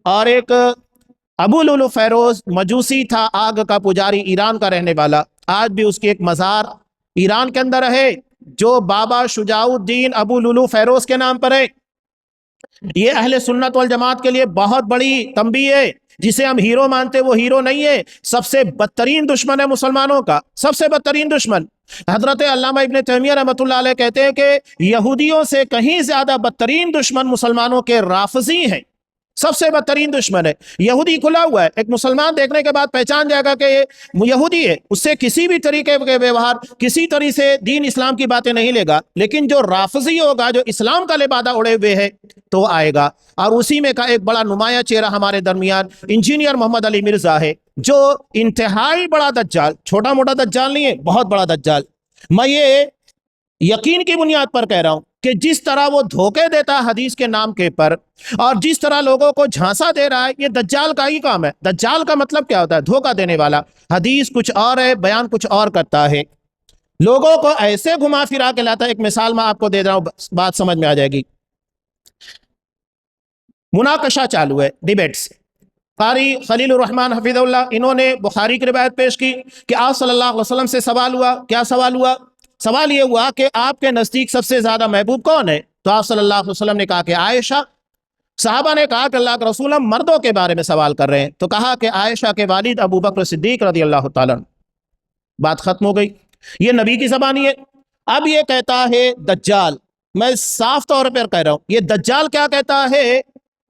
اور ایک ابو لولو فیروز مجوسی تھا، آگ کا پجاری، ایران کا رہنے والا، آج بھی اس کی ایک مزار ایران کے اندر ہے جو بابا شجاع الدین ابو لولو فیروز کے نام پر ہے۔ یہ اہل سنت والجماعت کے لیے بہت بڑی تنبیہ ہے۔ جسے ہم ہیرو مانتے وہ ہیرو نہیں ہے، سب سے بدترین دشمن ہے مسلمانوں کا، سب سے بدترین دشمن۔ حضرت علامہ ابن تیمیہ رحمۃ اللہ علیہ کہتے ہیں کہ یہودیوں سے کہیں زیادہ بدترین دشمن مسلمانوں کے رافضی ہیں، سب سے بدترین دشمن ہے۔ یہودی کھلا ہوا ہے، ایک مسلمان دیکھنے کے بعد پہچان جائے گا کہ یہ یہودی ہے، اس سے کسی بھی طریقے کے ویوہار، کسی طریقے سے دین اسلام کی باتیں نہیں لے گا۔ لیکن جو رافضی ہوگا، جو اسلام کا لبادہ اڑے ہوئے ہے، تو وہ آئے گا۔ اور اسی میں کا ایک بڑا نمایاں چہرہ ہمارے درمیان انجینئر محمد علی مرزا ہے، جو انتہائی بڑا دجال، چھوٹا موٹا دجال نہیں ہے، بہت بڑا دجال۔ میں یہ یقین کی بنیاد پر کہہ رہا ہوں کہ جس طرح وہ دھوکے دیتا ہے حدیث کے نام کے پر، اور جس طرح لوگوں کو جھانسا دے رہا ہے، یہ دجال کا ہی کام ہے۔ دجال کا مطلب کیا ہوتا ہے؟ دھوکہ دینے والا۔ حدیث کچھ اور ہے، بیان کچھ اور کرتا ہے، لوگوں کو ایسے گھما پھرا کے لاتا ہے۔ ایک مثال میں آپ کو دے رہا ہوں، بات سمجھ میں آ جائے گی۔ مناقشہ چالو ہے، ڈیبیٹس۔ قاری خلیل الرحمن حفظ اللہ، انہوں نے بخاری کی روایت پیش کی کہ آپ صلی اللہ علیہ وسلم سے سوال ہوا۔ کیا سوال ہوا؟ سوال یہ ہوا کہ آپ کے نزدیک سب سے زیادہ محبوب کون ہے؟ تو آپ صلی اللہ علیہ وسلم نے کہا کہ عائشہ۔ صحابہ نے کہا کہ اللہ کے رسول، ہم مردوں کے بارے میں سوال کر رہے ہیں۔ تو کہا کہ عائشہ کے والد ابو بکر صدیق رضی اللہ تعالیٰ۔ بات ختم ہو گئی، یہ نبی کی زبانی ہے۔ اب یہ کہتا ہے دجال، میں صاف طور پر کہہ رہا ہوں، یہ دجال کیا کہتا ہے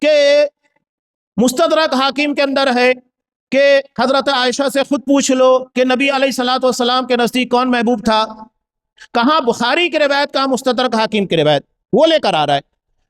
کہ مستدرک حاکم کے اندر ہے کہ حضرت عائشہ سے خود پوچھ لو کہ نبی علیہ الصلوۃ والسلام کے نزدیک کون محبوب تھا۔ کہاں بخاری کی روایت، کہاں مستدرک حاکم کی روایت، وہ لے کر آ رہا ہے۔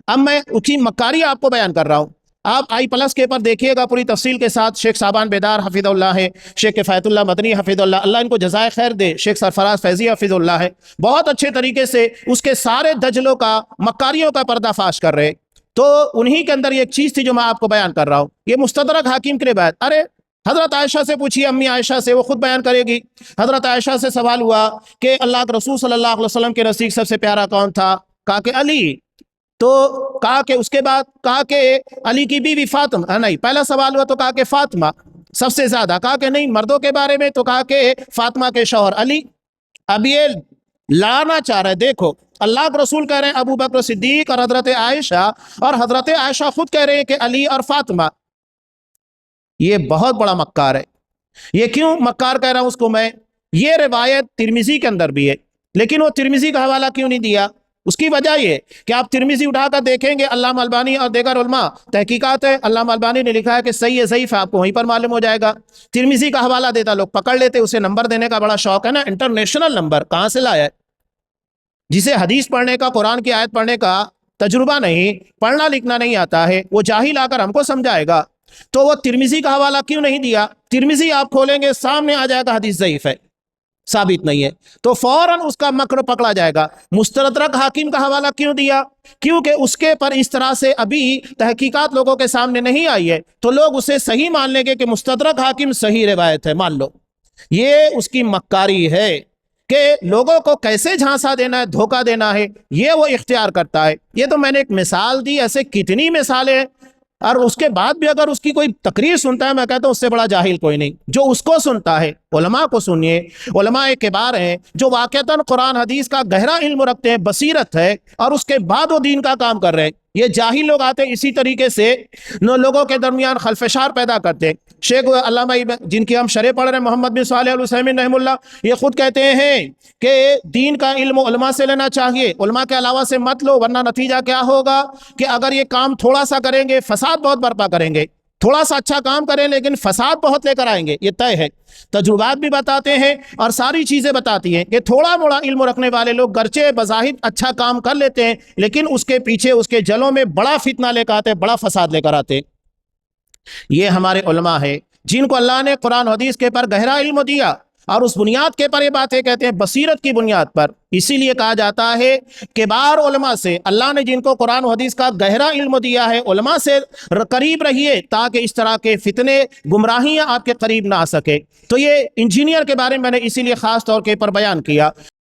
اب میں اسی مکاری آپ کو بیان کر رہا ہوں۔ آپ i+ کے پر دیکھیے گا پوری تفصیل کے ساتھ۔ شیخ صابان بیدار حفظ اللہ ہے، شیخ کفایت اللہ مدنی حفظ اللہ، اللہ ان کو جزائے خیر دے، شیخ سرفراز فیضی حفظ اللہ ہے، بہت اچھے طریقے سے اس کے سارے دجلوں کا، مکاریوں کا پردہ فاش کر رہے۔ تو انہی کے اندر یہ ایک چیز تھی جو میں آپ کو بیان کر رہا ہوں، یہ مستدرک حاکم کی روایت۔ ارے حضرت عائشہ سے پوچھیے، امی عائشہ سے، وہ خود بیان کرے گی۔ حضرت عائشہ سے سوال ہوا کہ اللہ کے رسول صلی اللہ علیہ وسلم کے نزدیک سب سے پیارا کون تھا؟ کہا کہ علی۔ تو کہا کہ اس کے بعد کہا کہ علی کی بیوی فاطمہ، نہیں، پہلا سوال ہوا تو کہا کہ فاطمہ سب سے زیادہ، کہا کہ نہیں مردوں کے بارے میں، تو کہا کہ فاطمہ کے شوہر علی۔ اب یہ لانا چاہ رہے، دیکھو اللہ کے رسول کہہ رہے ہیں ابو بکر صدیق اور حضرت عائشہ، اور حضرت عائشہ خود کہہ رہے ہیں کہ علی اور فاطمہ۔ یہ بہت بڑا مکار ہے۔ یہ کیوں مکار کہہ رہا ہوں اس کو میں؟ یہ روایت ترمذی کے اندر بھی ہے، لیکن وہ ترمذی کا حوالہ کیوں نہیں دیا؟ اس کی وجہ یہ کہ آپ ترمذی اٹھا کر دیکھیں گے، علامہ البانی اور دیگر علماء تحقیقات ہے، علامہ البانی نے لکھا ہے کہ صحیح ہے ضعیف ہے، آپ کو وہیں پر معلوم ہو جائے گا۔ ترمذی کا حوالہ دیتا لوگ پکڑ لیتے، اسے نمبر دینے کا بڑا شوق ہے نا، انٹرنیشنل نمبر کہاں سے لایا ہے؟ جسے حدیث پڑھنے کا، قرآن کی آیت پڑھنے کا تجربہ نہیں، پڑھنا لکھنا نہیں آتا ہے، وہ جاہل آ کر ہم کو سمجھائے گا۔ تو وہ ترمذی کا حوالہ کیوں نہیں دیا؟ ترمذی آپ کھولیں گے سامنے آ جائے گا حدیث ضعیف ہے، ثابت نہیں ہے، تو فوراً اس کا مکر پکڑا جائے گا۔ مستدرک حاکم کا حوالہ کیوں دیا؟ کیونکہ اس کے پر اس طرح سے ابھی تحقیقات لوگوں کے سامنے نہیں آئی ہے، تو لوگ اسے صحیح مان لیں گے کہ مستدرک حاکم صحیح روایت ہے، مان لو۔ یہ اس کی مکاری ہے کہ لوگوں کو کیسے جھانسا دینا ہے، دھوکہ دینا ہے، یہ وہ اختیار کرتا ہے۔ یہ تو میں نے ایک مثال دی، ایسے کتنی مثالیں ہیں، اور اس کے بعد بھی اگر اس کی کوئی تقریر سنتا ہے، میں کہتا ہوں اس سے بڑا جاہل کوئی نہیں۔ جو اس کو سنتا ہے، علماء کو سنیے، علماء کبار ہیں جو واقعتاً قرآن حدیث کا گہرا علم رکھتے ہیں، بصیرت ہے، اور اس کے بعد وہ دین کا کام کر رہے ہیں۔ یہ جاہل لوگ آتے اسی طریقے سے لوگوں کے درمیان خلفشار پیدا کرتے ہیں۔ شیخ علامہ جن کی ہم شرح پڑھ رہے ہیں، محمد بن صالح العثیمین رحمہ اللہ، یہ خود کہتے ہیں کہ دین کا علم علماء سے لینا چاہیے، علماء کے علاوہ سے مت لو، ورنہ نتیجہ کیا ہوگا کہ اگر یہ کام تھوڑا سا کریں گے، فساد بہت برپا کریں گے، تھوڑا سا اچھا کام کریں لیکن فساد بہت لے کر آئیں گے، یہ طے ہے۔ تجربات بھی بتاتے ہیں اور ساری چیزیں بتاتی ہیں کہ تھوڑا موڑا علم رکھنے والے لوگ گرچہ بظاہر اچھا کام کر لیتے ہیں، لیکن اس کے پیچھے، اس کے جلوں میں بڑا فتنہ لے کر آتے، بڑا فساد لے کر آتے۔ یہ ہمارے علماء ہیں جن کو اللہ نے قرآن حدیث کے پر گہرا علم دیا، اور اس بنیاد کے پر یہ باتیں کہتے ہیں، بصیرت کی بنیاد پر۔ اسی لیے کہا جاتا ہے کہ بار علماء سے، اللہ نے جن کو قرآن و حدیث کا گہرا علم دیا ہے، علماء سے قریب رہیے تاکہ اس طرح کے فتنے، گمراہیاں آپ کے قریب نہ آ سکے۔ تو یہ انجینئر کے بارے میں نے اسی لیے خاص طور کے پر بیان کیا۔